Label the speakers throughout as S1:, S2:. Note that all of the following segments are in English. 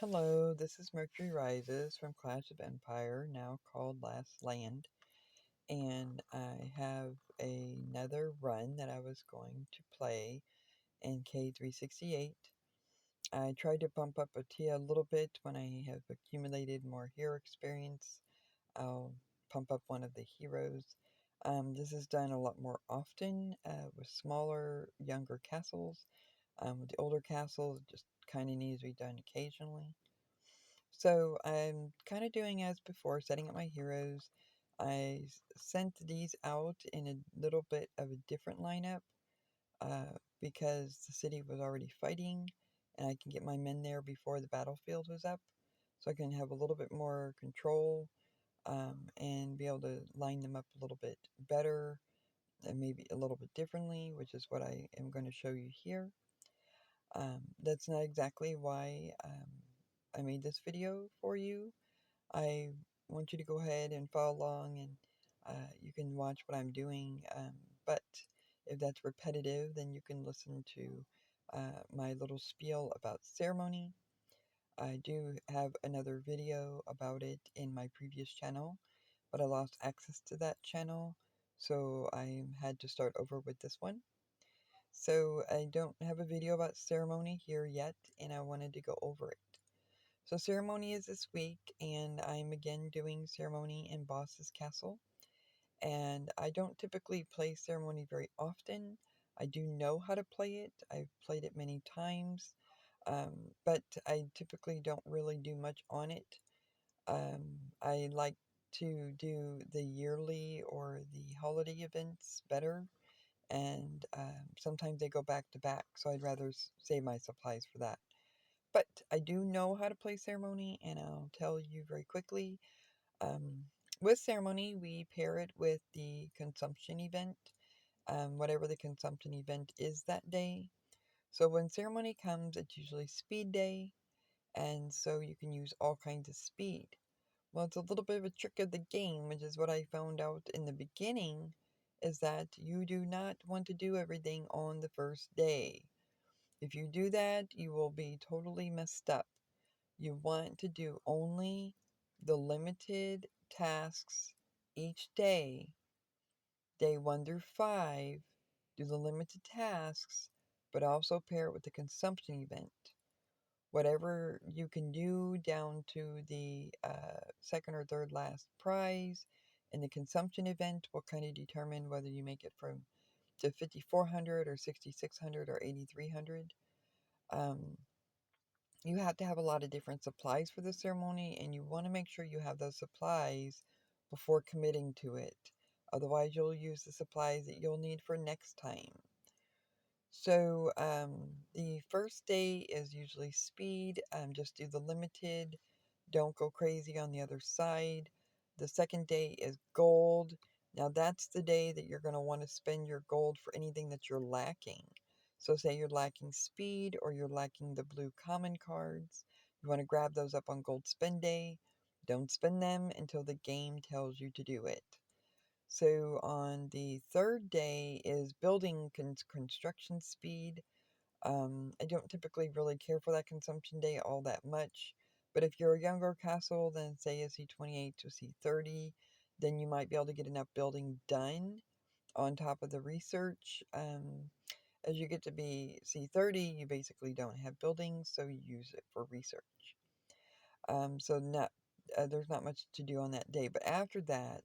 S1: Hello, this is Mercury Rises from Clash of Empire, now called Last Land, and I have another run that I was going to play in K368. I tried to bump up a tier a little bit when I have accumulated more hero experience. I'll pump up one of the heroes. This is done a lot more often with smaller, younger castles. With the older castles, it just kind of needs to be done occasionally. So I'm kind of doing as before, setting up my heroes. I sent these out in a little bit of a different lineup because the city was already fighting and I can get my men there before the battlefield was up. So I can have a little bit more control and be able to line them up a little bit better and maybe a little bit differently, which is what I am going to show you here. That's not exactly why I made this video for you. I want you to go ahead and follow along and you can watch what I'm doing. But if that's repetitive, then you can listen to my little spiel about ceremony. I do have another video about it in my previous channel, but I lost access to that channel, so I had to start over with this one. So I don't have a video about ceremony here yet, and I wanted to go over it. So ceremony is this week, and I'm again doing ceremony in Boss's Castle. And I don't typically play ceremony very often. I do know how to play it. I've played it many times, but I typically don't really do much on it. I like to do the yearly or the holiday events better, and sometimes they go back to back, so I'd rather save my supplies for that. But I do know how to play ceremony, and I'll tell you very quickly. With ceremony, we pair it with the consumption event, whatever the consumption event is that day. So when ceremony comes, it's usually speed day, and so you can use all kinds of speed. Well, it's a little bit of a trick of the game, which is what I found out in the beginning, is that you do not want to do everything on the first day. If you do that, you will be totally messed up. You want to do only the limited tasks each day, day 1 through 5, do the limited tasks, but also pair it with the consumption event. Whatever you can do down to the second or third last prize in the consumption event will kind of determine whether you make it from to 5,400 or 6,600 or 8,300. Um, you have to have a lot of different supplies for the ceremony, and you want to make sure you have those supplies before committing to it. Otherwise, you'll use the supplies that you'll need for next time. So, the first day is usually speed. Just do the limited. Don't go crazy on the other side. The second day is gold. Now, that's the day that you're going to want to spend your gold for anything that you're lacking. So, say you're lacking speed or you're lacking the blue common cards. You want to grab those up on gold spend day. Don't spend them until the game tells you to do it. So on the third day is building construction speed. I don't typically really care for that consumption day all that much, but if you're a younger castle than say a C28 to C30, then you might be able to get enough building done on top of the research. As you get to be C30, you basically don't have buildings, so you use it for research. So not there's not much to do on that day. But after that,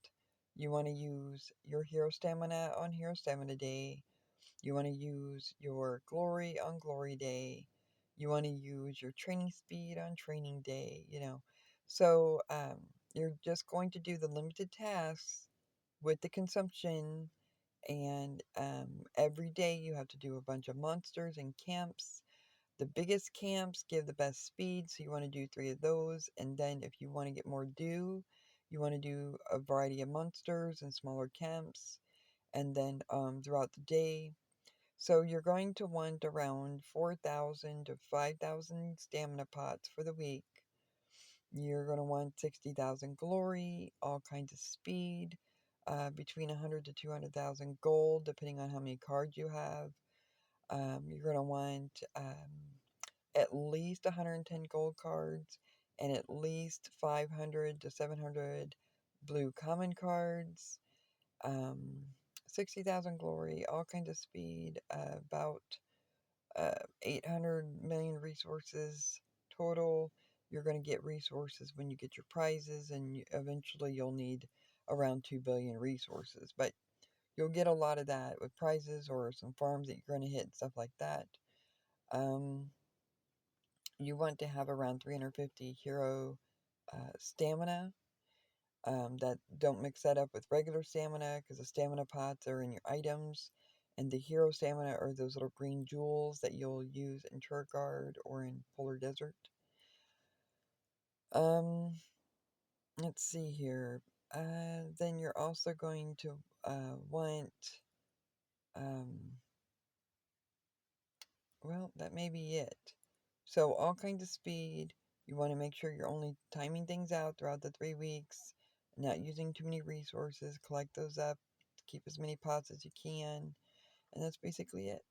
S1: you want to use your hero stamina on hero stamina day. You want to use your glory on glory day. You want to use your training speed on training day, So you're just going to do the limited tasks with the consumption, and every day you have to do a bunch of monsters and camps. The biggest camps give the best speed, so you want to do 3 of those. And then if you want to get more dew, you want to do a variety of monsters and smaller camps. And then throughout the day, so you're going to want around 4,000 to 5,000 stamina pots for the week. You're going to want 60,000 glory, all kinds of speed, between 100 to 200,000 gold, depending on how many cards you have. You're going to want at least 110 gold cards, and at least 500 to 700 blue common cards, um, 60,000 glory, all kinds of speed, about 800 million resources total. You're going to get resources when you get your prizes, and eventually you'll need around 2 billion resources. But you'll get a lot of that with prizes or some farms that you're going to hit and stuff like that. You want to have around 350 hero stamina. That don't mix that up with regular stamina, because the stamina pots are in your items, and the hero stamina are those little green jewels that you'll use in Turgard or in Polar Desert. Um, let's see here. Then you're also going to want, um, well, that may be it. So all kinds of speed. You want to make sure you're only timing things out throughout the 3 weeks, not using too many resources. Collect those up, keep as many pots as you can, and that's basically it.